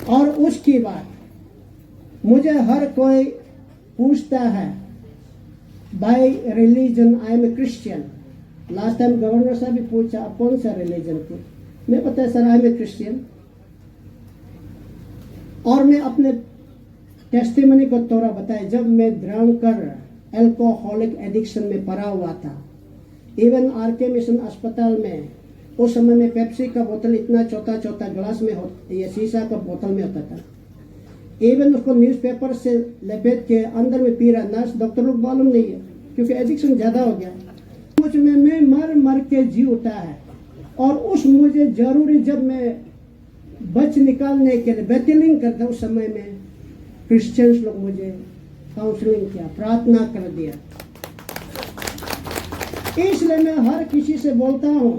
और उसके बाद मुझे हर कोई पूछता है, by religion I am a Christian. Last time governor साहब भी पूछा, आप कौन सा रिलीजन के? मैं बताया sir I am a Christian. और मैं अपने टेस्टिमनी को थोड़ा बताया, जब मैं ड्रंकर एल्कोहलिक एडिक्शन में पड़ा हुआ था, इवन आरके मिशन अस्पताल में उस समय में पेप्सी का बोतल इतना छोटा छोटा ग्लास में ये शीशा का बोतल में होता था, इवन उसको न्यूज़पेपर से लपेट के अंदर में पी रहा। नर्स डॉक्टर लोग मालूम नहीं है क्योंकि एडिक्शन ज्यादा हो गया। मुझ में मैं मर मर के जी उठा है, और उस मुझे जरूरी जब मैं बच निकालने के लिए बैटलिंग करता उस समय में क्रिश्चियंस लोग मुझे काउंसलिंग किया, प्रार्थना कर दिया। इसलिए मैं हर किसी से बोलता हूं,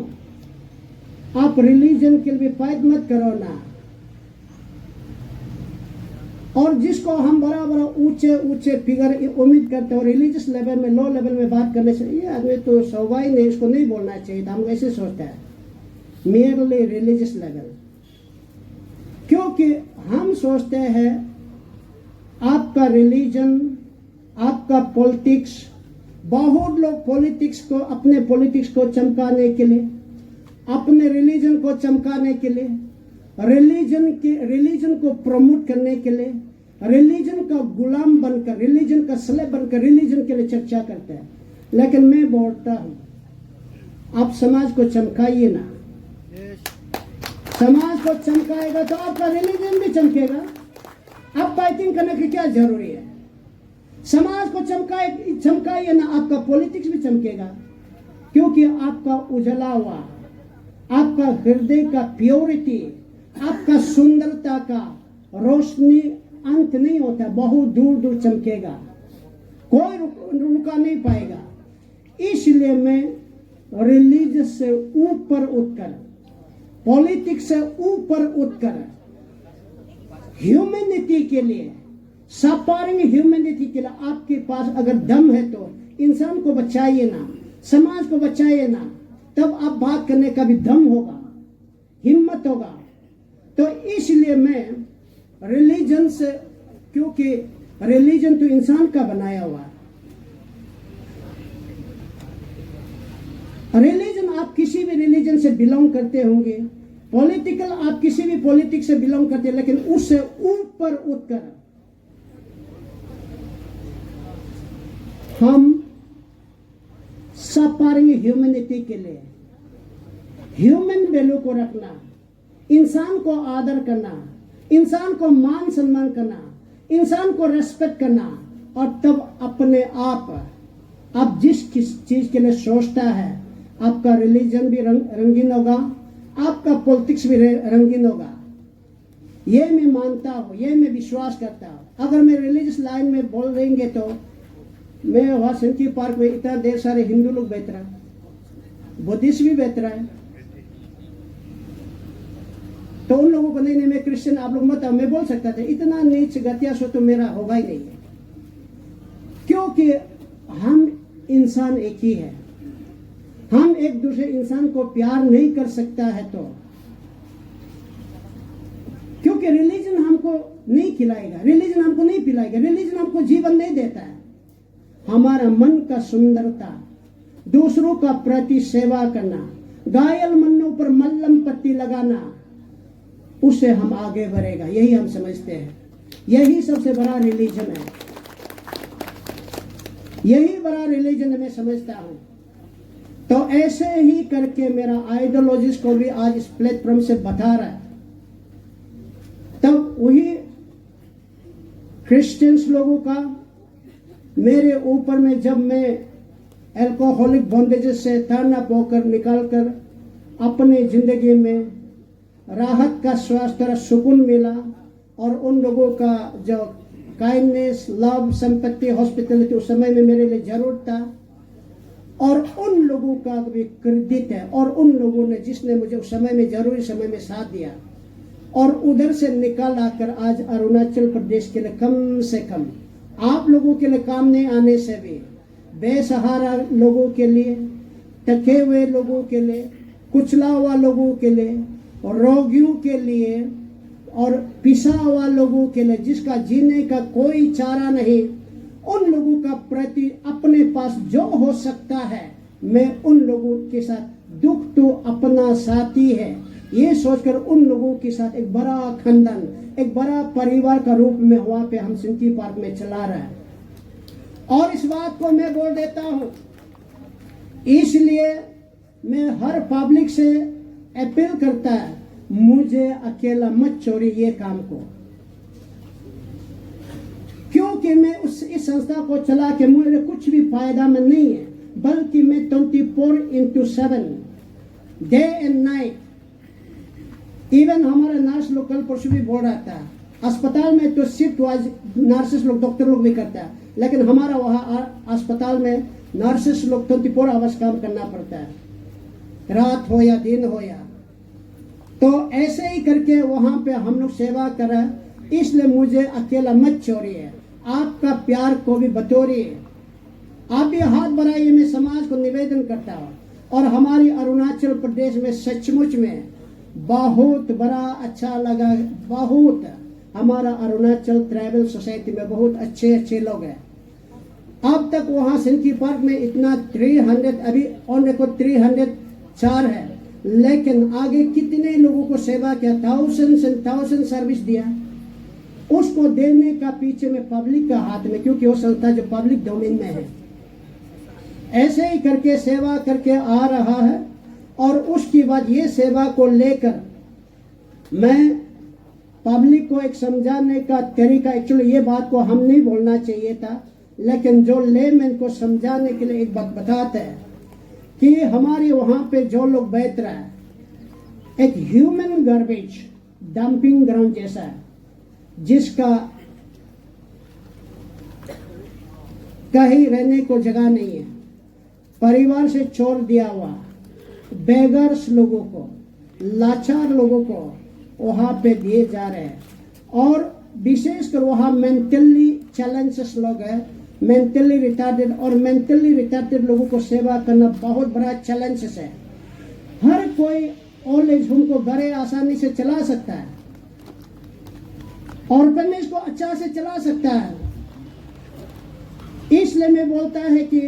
आप रिलीजन के लिए फाइट मत करो ना। और जिसको हम बड़ा बड़ा ऊंचे ऊंचे फिगर उम्मीद करते हो रिलीजियस लेवल में, लो लेवल में बात करने से, ये आदमी तो सवाई नहीं, इसको नहीं बोलना चाहिए था, हम ऐसे सोचते हैं मेयरली रिलीजियस लेवल। क्योंकि हम सोचते हैं आपका रिलीजन, आपका पॉलिटिक्स, बहुत लोग पॉलिटिक्स को, अपने पॉलिटिक्स को चमकाने के लिए, अपने रिलीजन को चमकाने के लिए, रिलीजन को प्रमोट करने के लिए, रिलीजन का गुलाम बनकर, रिलीजन का स्लेव बनकर रिलीजन के लिए चर्चा करते हैं। लेकिन मैं बोलता हूं, आप समाज को चमकाइए ना। समाज को चमकाएगा तो आपका रिलीजन भी चमकेगा। आप फाइटिंग करने की क्या जरूरी है? समाज को चमकाइए ना, आपका पॉलिटिक्स भी चमकेगा। क्योंकि आपका उजला हुआ, आपका हृदय का प्योरिटी, आपका सुंदरता का रोशनी अंत नहीं होता, बहुत दूर दूर चमकेगा, कोई रुका नहीं पाएगा। इसलिए मैं रिलीजियस से ऊपर उठकर, पॉलिटिक्स से ऊपर उठकर ह्यूमैनिटी के लिए, सफरिंग ह्यूमैनिटी के लिए आपके पास अगर दम है तो इंसान को बचाइए ना, समाज को बचाइए ना, तब आप बात करने का भी दम होगा, हिम्मत होगा। तो इसलिए मैं रिलीजन से, क्योंकि रिलीजन तो इंसान का बनाया हुआ है। रिलीजन आप किसी भी रिलीजन से बिलोंग करते होंगे, पॉलिटिकल आप किसी भी पॉलिटिक्स से बिलोंग करते हैं, लेकिन उससे ऊपर उठकर हम सफरिंग ह्यूमैनिटी के लिए, ह्यूमन वैल्यू को रखना, इंसान को आदर करना, इंसान को मान सम्मान करना, इंसान को रेस्पेक्ट करना, और तब अपने आप जिस चीज के लिए सोचता है, आपका रिलीजन भी रंगीन होगा, आपका पॉलिटिक्स भी रंगीन होगा। ये मैं मानता हूँ, ये मैं विश्वास करता हूँ। अगर मैं रिलीजियस लाइन में बोल देंगे तो मैं वहाँ सेंचुरी पार्क में इतना देर सारे हिंदू लोग बैठ रहा है, बुद्धिस्ट भी बैठ रहा है, तो उन लोगों को नहीं मैं क्रिश्चियन, आप लोग मत आओ, मैं बोल सकता था इतना नीच गतिया सो तो मेरा होगा ही नहीं है। क्योंकि हम इंसान एक ही है, हम एक दूसरे इंसान को प्यार नहीं कर सकता है तो, क्योंकि रिलीजन हमको नहीं खिलाएगा, रिलीजन हमको नहीं पिलाएगा, रिलीजन हमको जीवन नहीं देता है। हमारा मन का सुंदरता, दूसरों का प्रति सेवा करना, घायल मनों पर मल्लम पट्टी लगाना, उससे हम आगे बढ़ेगा, यही हम समझते हैं। यही सबसे बड़ा रिलीजन है, यही बड़ा रिलीजन मैं समझता हूं। तो ऐसे ही करके मेरा आइडियोलॉजिस्ट को भी आज इस प्लेटफॉर्म से बता रहा है। तब वही क्रिश्चियंस लोगों का मेरे ऊपर में, जब मैं एल्कोहलिक बॉन्डेजेस से टर्न अप होकर निकाल कर अपने जिंदगी में राहत का श्वास, थोड़ा सुकून मिला, और उन लोगों का जो काइंडनेस, लव, संपत्ति, हॉस्पिटलिटी उस समय में मेरे लिए जरूरत था, और उन लोगों का भी क्रेडिट है, और उन लोगों ने जिसने मुझे उस समय में, जरूरी समय में साथ दिया, और उधर से निकाल आकर आज अरुणाचल प्रदेश के लिए कम से कम आप लोगों के लिए काम नहीं आने से भी बेसहारा लोगों के लिए, थके हुए लोगों के लिए, कुचला हुआ लोगों के लिए, और रोगियों के लिए, और पिसा हुआ लोगों के लिए, जिसका जीने का कोई चारा नहीं, उन लोगों का प्रति अपने पास जो हो सकता है, मैं उन लोगों के साथ, दुख तो अपना साथी है, ये सोचकर उन लोगों के साथ एक बड़ा खानदान, एक बड़ा परिवार का रूप में वहां पे हम सिंकी पार्क में चला रहे हैं। और इस बात को मैं बोल देता हूं, इसलिए मैं हर पब्लिक से अपील करता है, मुझे अकेला मत छोड़िए ये काम को, क्योंकि मैं इस संस्था को चला के मुझे कुछ भी फायदा में नहीं है, बल्कि मैं 24/7 डे एंड नाइट, इवन हमारा नर्स लोग कल परसों भी बोल रहा था, अस्पताल में तो शिफ्ट वाइज नर्सेस लोग, डॉक्टर लोग भी करता है, लेकिन हमारा वहाँ अस्पताल में नर्सेस लोग 24 आवर्स काम करना पड़ता है, रात हो या दिन हो या, तो ऐसे ही करके वहाँ पे हम लोग सेवा करें। इसलिए मुझे अकेला मत छोड़िए, आपका प्यार को भी बतौरिए, आप भी हाथ बढ़ाइए, मैं समाज को निवेदन करता हूँ। और हमारी अरुणाचल प्रदेश में सचमुच में बहुत बड़ा अच्छा लगा, बहुत हमारा अरुणाचल ट्राइबल सोसाइटी में बहुत अच्छे अच्छे लोग हैं। अब तक वहाँ सिंकी पार्क में इतना 300, अभी ऑन रिकॉर्ड 304 है, लेकिन आगे कितने लोगों को सेवा किया, थाउजेंड्स एंड थाउजेंड सर्विस दिया, उसको देने का पीछे में पब्लिक का हाथ में, क्योंकि वो संस्था जो पब्लिक डोमेन में है, ऐसे ही करके सेवा करके आ रहा है। और उसके बाद ये सेवा को लेकर मैं पब्लिक को एक समझाने का तरीका, एक्चुअली ये बात को हम नहीं बोलना चाहिए था, लेकिन जो लेमैन को समझाने के लिए एक बात बताते हैं कि हमारे वहां पे जो लोग बैठ रहा है, एक ह्यूमन गार्बेज डंपिंग ग्राउंड जैसा है, जिसका कहीं रहने को जगह नहीं है, परिवार से छोड़ दिया हुआ बेगर्स लोगों को, लाचार लोगों को वहां पे दिए जा रहे हैं। और विशेषकर वहां मेंटली चैलेंजेस लोग हैं, मेंटली रिटार्डेड, और मेंटली रिटार्डेड लोगों को सेवा करना बहुत बड़ा चैलेंजेस है। हर कोई ओल्ड एज होम को बड़े आसानी से चला सकता है, ऑर्फनेज को अच्छा से चला सकता है। इसलिए मैं बोलता है कि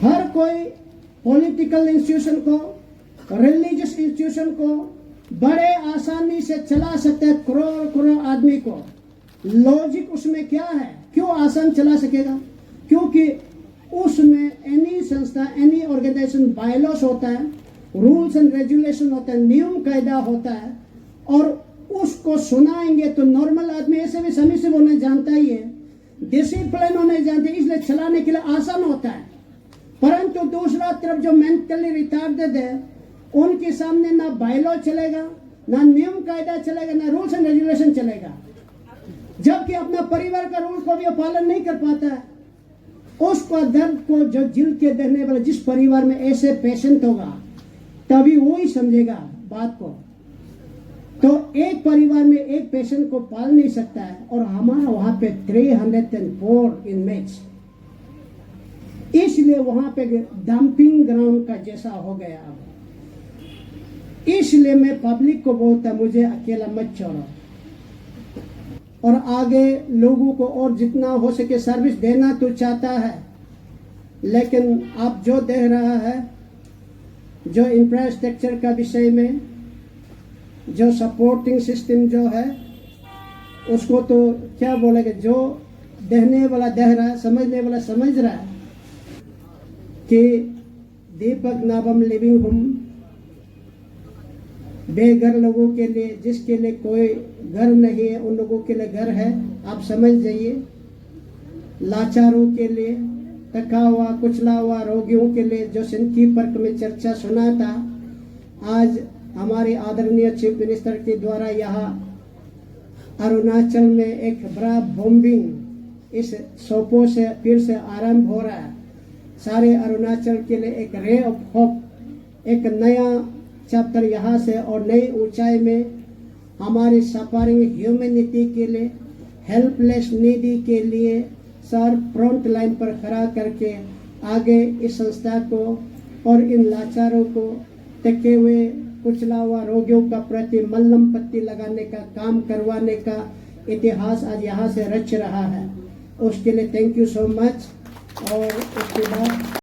हर कोई पॉलिटिकल इंस्टीट्यूशन को, रिलीजियस इंस्टीट्यूशन को बड़े आसानी से चला सकता है, करोड़ करोड़ आदमी को। लॉजिक उसमें क्या है, क्यों आसान चला सकेगा? क्योंकि उसमें एनी संस्था, एनी ऑर्गेनाइजेशन बायलॉस होता है, रूल्स एंड रेगुलेशन होता है, नियम कायदा होता है, और उसको सुनाएंगे तो नॉर्मल आदमी ऐसे भी समय से होने जानता ही है, डिसिप्लिन होने जानते, इसलिए चलाने के लिए आसान होता है। परंतु दूसरा तरफ जो मेंटली रिटार्डेड है, उनके सामने ना बायलॉ चलेगा, ना नियम कायदा चलेगा, ना रूल्स एंड रेगुलेशन चलेगा, जबकि अपना परिवार का रूल को भी पालन नहीं कर पाता है। उसका दर्द को जो जिल के देने वाला, जिस परिवार में ऐसे पेशेंट होगा, तभी वो ही समझेगा बात को। तो एक परिवार में एक पेशेंट को पाल नहीं सकता है, और हमारा वहां पे 304 इनमेट्स, इसलिए वहां पे डंपिंग ग्राउंड का जैसा हो गया। अब इसलिए मैं पब्लिक को बोलता, मुझे अकेला मत छोड़ो, और आगे लोगों को और जितना हो सके सर्विस देना तो चाहता है, लेकिन आप जो दे रहा है, जो इंफ्रास्ट्रक्चर का विषय में, जो सपोर्टिंग सिस्टम जो है, उसको तो क्या बोलेंगे, जो देने वाला दे रहा है, समझने वाला समझ रहा है कि दीपक नाबम लिविंग होम बेघर लोगों के लिए, जिसके लिए कोई घर नहीं है, उन लोगों के लिए घर है, आप समझ जाइए। लाचारों के लिए, थका हुआ कुचला हुआ रोगियों के लिए, जो सिंकी पार्क में चर्चा सुना था, आज हमारे आदरणीय चीफ मिनिस्टर के द्वारा यहाँ अरुणाचल में एक बड़ा बॉम्बिंग इस सोपो से फिर से आरंभ हो रहा है। सारे अरुणाचल के लिए एक रे ऑफ होप, एक नया चैप्टर यहाँ से और नई ऊंचाई में हमारी सफरिंग ह्यूमैनिटी के लिए, हेल्पलेस नीडी के लिए सर फ्रंट लाइन पर खड़ा करके आगे इस संस्था को और इन लाचारों को, टके हुए कुचला हुआ रोगियों का प्रति मल्लम पट्टी लगाने का काम करवाने का इतिहास आज यहाँ से रच रहा है। उसके लिए थैंक यू सो मच। और उसके बाद